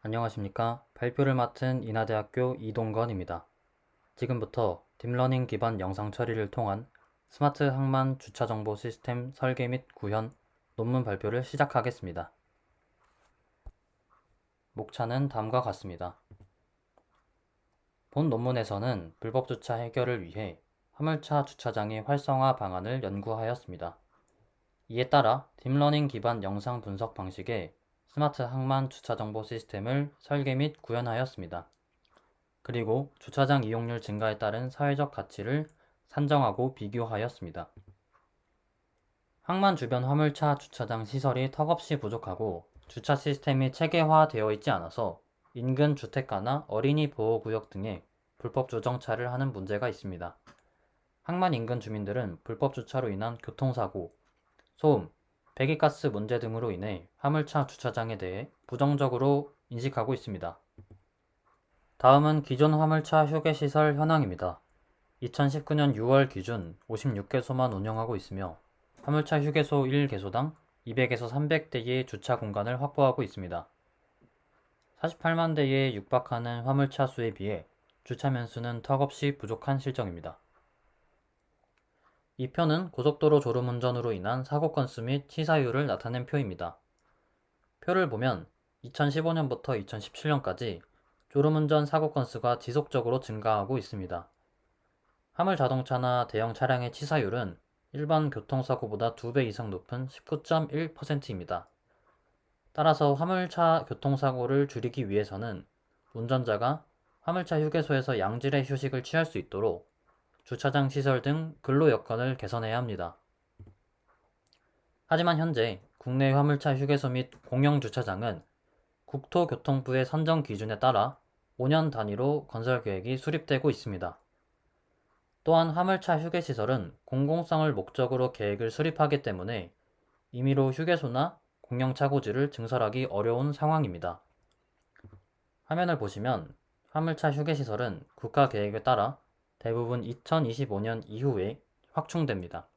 안녕하십니까. 발표를 맡은 인하대학교 이동건입니다. 지금부터 딥러닝 기반 영상 처리를 통한 스마트 항만 주차정보 시스템 설계 및 구현 논문 발표를 시작하겠습니다. 목차는 다음과 같습니다. 본 논문에서는 불법 주차 해결을 위해 화물차 주차장의 활성화 방안을 연구하였습니다. 이에 따라 딥러닝 기반 영상 분석 방식의 스마트 항만 주차정보 시스템을 설계 및 구현하였습니다. 그리고 주차장 이용률 증가에 따른 사회적 가치를 산정하고 비교하였습니다. 항만 주변 화물차 주차장 시설이 턱없이 부족하고 주차 시스템이 체계화되어 있지 않아서 인근 주택가나 어린이 보호구역 등에 불법 주정차를 하는 문제가 있습니다. 항만 인근 주민들은 불법 주차로 인한 교통사고, 소음, 배기가스 문제 등으로 인해 화물차 주차장에 대해 부정적으로 인식하고 있습니다. 다음은 기존 화물차 휴게시설 현황입니다. 2019년 6월 기준 56개소만 운영하고 있으며 화물차 휴게소 1개소당 200에서 300대의 주차 공간을 확보하고 있습니다. 48만 대에 육박하는 화물차 수에 비해 주차면 수는 턱없이 부족한 실정입니다. 이 표는 고속도로 졸음운전으로 인한 사고 건수 및 치사율을 나타낸 표입니다. 표를 보면 2015년부터 2017년까지 졸음운전 사고 건수가 지속적으로 증가하고 있습니다. 화물 자동차나 대형 차량의 치사율은 일반 교통사고보다 2배 이상 높은 19.1%입니다. 따라서 화물차 교통사고를 줄이기 위해서는 운전자가 화물차 휴게소에서 양질의 휴식을 취할 수 있도록 주차장 시설 등 근로 여건을 개선해야 합니다. 하지만 현재 국내 화물차 휴게소 및 공영 주차장은 국토교통부의 선정 기준에 따라 5년 단위로 건설 계획이 수립되고 있습니다. 또한 화물차 휴게시설은 공공성을 목적으로 계획을 수립하기 때문에 임의로 휴게소나 공영차고지를 증설하기 어려운 상황입니다. 화면을 보시면 화물차 휴게시설은 국가계획에 따라 대부분 2025년 이후에 확충됩니다.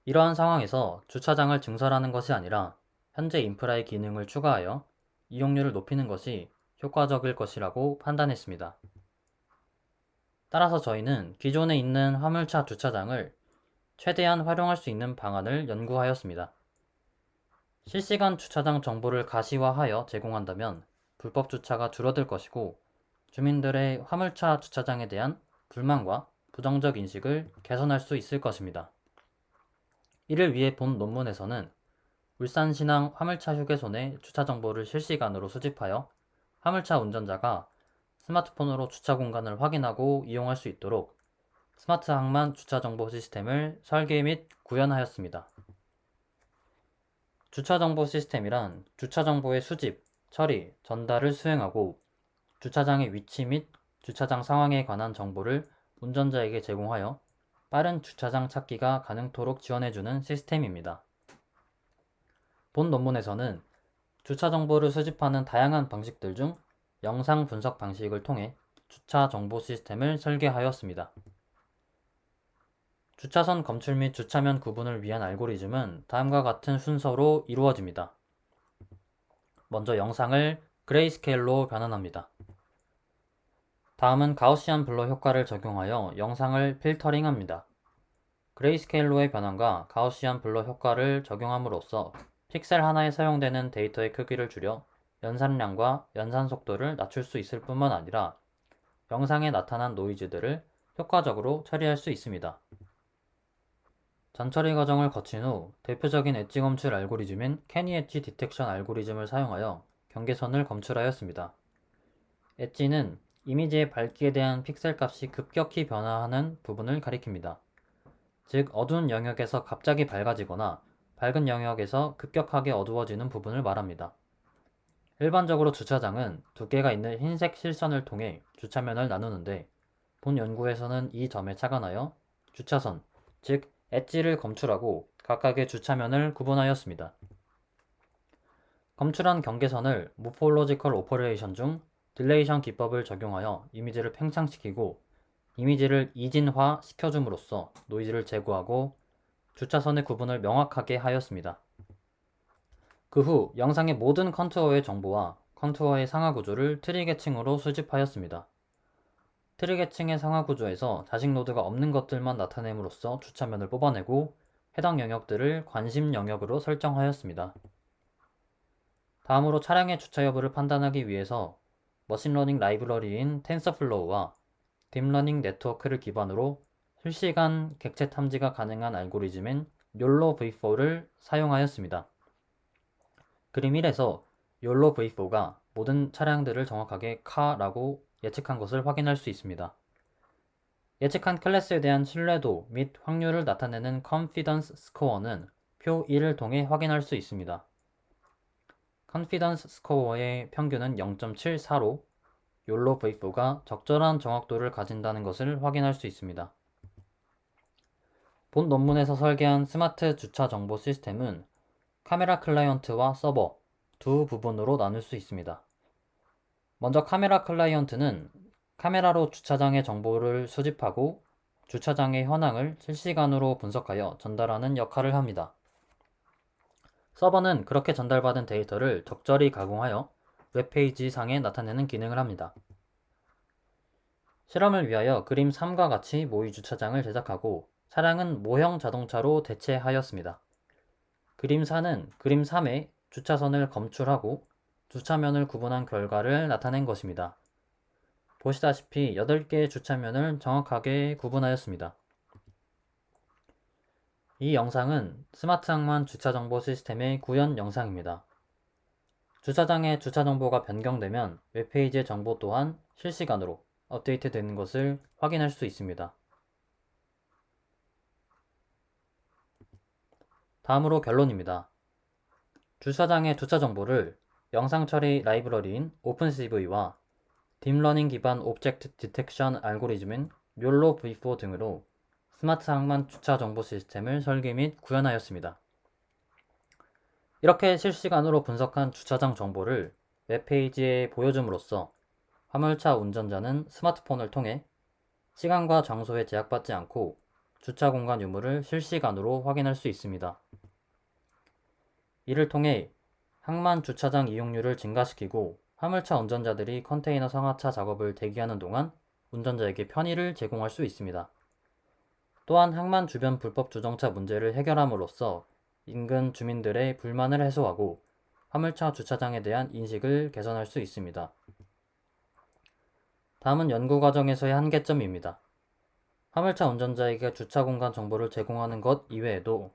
이러한 상황에서 주차장을 증설하는 것이 아니라 현재 인프라의 기능을 추가하여 이용률을 높이는 것이 효과적일 것이라고 판단했습니다. 따라서 저희는 기존에 있는 화물차 주차장을 최대한 활용할 수 있는 방안을 연구하였습니다. 실시간 주차장 정보를 가시화하여 제공한다면 불법 주차가 줄어들 것이고 주민들의 화물차 주차장에 대한 불만과 부정적 인식을 개선할 수 있을 것입니다. 이를 위해 본 논문에서는 울산신항 화물차 휴게소 내 주차 정보를 실시간으로 수집하여 화물차 운전자가 스마트폰으로 주차 공간을 확인하고 이용할 수 있도록 스마트 항만 주차 정보 시스템을 설계 및 구현하였습니다. 주차 정보 시스템이란 주차 정보의 수집, 처리, 전달을 수행하고 주차장의 위치 및 주차장 상황에 관한 정보를 운전자에게 제공하여 빠른 주차장 찾기가 가능토록 지원해주는 시스템입니다. 본 논문에서는 주차 정보를 수집하는 다양한 방식들 중 영상 분석 방식을 통해 주차 정보 시스템을 설계하였습니다. 주차선 검출 및 주차면 구분을 위한 알고리즘은 다음과 같은 순서로 이루어집니다. 먼저 영상을 그레이스케일로 변환합니다. 다음은 가우시안 블러 효과를 적용하여 영상을 필터링합니다. 그레이스케일로의 변환과 가우시안 블러 효과를 적용함으로써 픽셀 하나에 사용되는 데이터의 크기를 줄여 연산량과 연산 속도를 낮출 수 있을 뿐만 아니라 영상에 나타난 노이즈들을 효과적으로 처리할 수 있습니다. 전처리 과정을 거친 후 대표적인 엣지 검출 알고리즘인 캐니 엣지 디텍션 알고리즘을 사용하여 경계선을 검출하였습니다. 엣지는 이미지의 밝기에 대한 픽셀 값이 급격히 변화하는 부분을 가리킵니다. 즉, 어두운 영역에서 갑자기 밝아지거나 밝은 영역에서 급격하게 어두워지는 부분을 말합니다. 일반적으로 주차장은 두께가 있는 흰색 실선을 통해 주차면을 나누는데 본 연구에서는 이 점에 착안하여 주차선, 즉 엣지를 검출하고 각각의 주차면을 구분하였습니다. 검출한 경계선을 모포로지컬 오퍼레이션 중 딜레이션 기법을 적용하여 이미지를 팽창시키고 이미지를 이진화 시켜줌으로써 노이즈를 제거하고 주차선의 구분을 명확하게 하였습니다. 그 후 영상의 모든 컨투어의 정보와 컨투어의 상하 구조를 트리 계층으로 수집하였습니다. 트리 계층의 상하 구조에서 자식 노드가 없는 것들만 나타냄으로써 주차면을 뽑아내고 해당 영역들을 관심 영역으로 설정하였습니다. 다음으로 차량의 주차 여부를 판단하기 위해서 머신러닝 라이브러리인 텐서플로우와 딥러닝 네트워크를 기반으로 실시간 객체 탐지가 가능한 알고리즘인 YOLO V4를 사용하였습니다. 그림 1에서 YOLO V4가 모든 차량들을 정확하게 카라고 예측한 것을 확인할 수 있습니다. 예측한 클래스에 대한 신뢰도 및 확률을 나타내는 컨피던스 스코어는 표 1을 통해 확인할 수 있습니다. 컨피던스 스코어의 평균은 0.74로 YOLO V4가 적절한 정확도를 가진다는 것을 확인할 수 있습니다. 본 논문에서 설계한 스마트 주차 정보 시스템은 카메라 클라이언트와 서버 두 부분으로 나눌 수 있습니다. 먼저 카메라 클라이언트는 카메라로 주차장의 정보를 수집하고 주차장의 현황을 실시간으로 분석하여 전달하는 역할을 합니다. 서버는 그렇게 전달받은 데이터를 적절히 가공하여 웹페이지 상에 나타내는 기능을 합니다. 실험을 위하여 그림 3과 같이 모의 주차장을 제작하고 차량은 모형 자동차로 대체하였습니다. 그림 4는 그림 3에 주차선을 검출하고 주차면을 구분한 결과를 나타낸 것입니다. 보시다시피 8개의 주차면을 정확하게 구분하였습니다. 이 영상은 스마트 항만 주차정보 시스템의 구현 영상입니다. 주차장의 주차 정보가 변경되면 웹페이지의 정보 또한 실시간으로 업데이트 되는 것을 확인할 수 있습니다. 다음으로 결론입니다. 주차장의 주차 정보를 영상 처리 라이브러리인 오픈CV와 딥러닝 기반 오브젝트 디텍션 알고리즘인 YOLO V4 등으로 스마트 항만 주차 정보 시스템을 설계 및 구현하였습니다. 이렇게 실시간으로 분석한 주차장 정보를 웹페이지에 보여줌으로써 화물차 운전자는 스마트폰을 통해 시간과 장소에 제약받지 않고 주차 공간 유무를 실시간으로 확인할 수 있습니다. 이를 통해 항만 주차장 이용률을 증가시키고 화물차 운전자들이 컨테이너 상하차 작업을 대기하는 동안 운전자에게 편의를 제공할 수 있습니다. 또한 항만 주변 불법 주정차 문제를 해결함으로써 인근 주민들의 불만을 해소하고 화물차 주차장에 대한 인식을 개선할 수 있습니다. 다음은 연구 과정에서의 한계점입니다. 화물차 운전자에게 주차 공간 정보를 제공하는 것 이외에도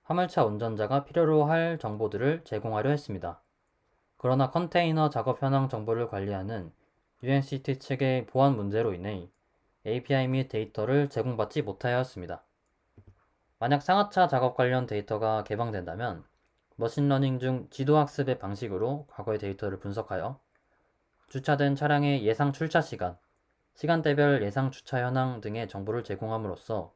화물차 운전자가 필요로 할 정보들을 제공하려 했습니다. 그러나 컨테이너 작업 현황 정보를 관리하는 UNCT 측의 보안 문제로 인해 API 및 데이터를 제공받지 못하였습니다. 만약 상하차 작업 관련 데이터가 개방된다면 머신러닝 중 지도학습의 방식으로 과거의 데이터를 분석하여 주차된 차량의 예상 출차 시간, 시간대별 예상 주차 현황 등의 정보를 제공함으로써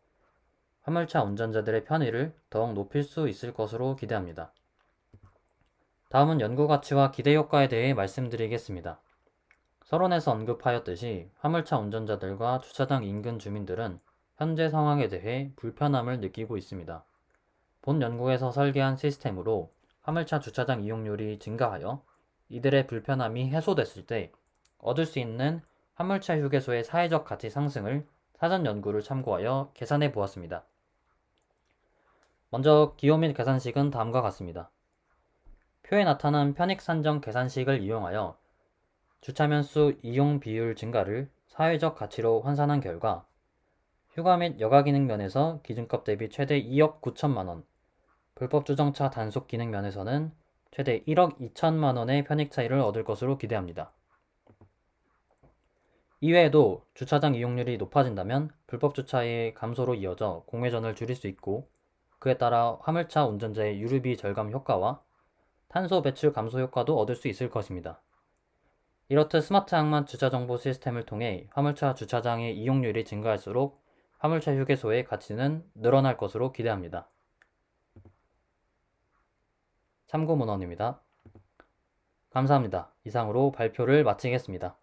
화물차 운전자들의 편의를 더욱 높일 수 있을 것으로 기대합니다. 다음은 연구 가치와 기대 효과에 대해 말씀드리겠습니다. 서론에서 언급하였듯이 화물차 운전자들과 주차장 인근 주민들은 현재 상황에 대해 불편함을 느끼고 있습니다. 본 연구에서 설계한 시스템으로 화물차 주차장 이용률이 증가하여 이들의 불편함이 해소됐을 때 얻을 수 있는 화물차 휴게소의 사회적 가치 상승을 사전 연구를 참고하여 계산해 보았습니다. 먼저 기호 및 계산식은 다음과 같습니다. 표에 나타난 편익 산정 계산식을 이용하여 주차면 수 이용 비율 증가를 사회적 가치로 환산한 결과 휴가 및 여가 기능 면에서 기준값 대비 최대 2억 9천만 원, 불법 주정차 단속 기능 면에서는 최대 1억 2천만 원의 편익 차이를 얻을 것으로 기대합니다. 이외에도 주차장 이용률이 높아진다면 불법 주차의 감소로 이어져 공회전을 줄일 수 있고 그에 따라 화물차 운전자의 유류비 절감 효과와 탄소 배출 감소 효과도 얻을 수 있을 것입니다. 이렇듯 스마트 항만 주차 정보 시스템을 통해 화물차 주차장의 이용률이 증가할수록 화물차 휴게소의 가치는 늘어날 것으로 기대합니다. 참고 문헌입니다. 감사합니다. 이상으로 발표를 마치겠습니다.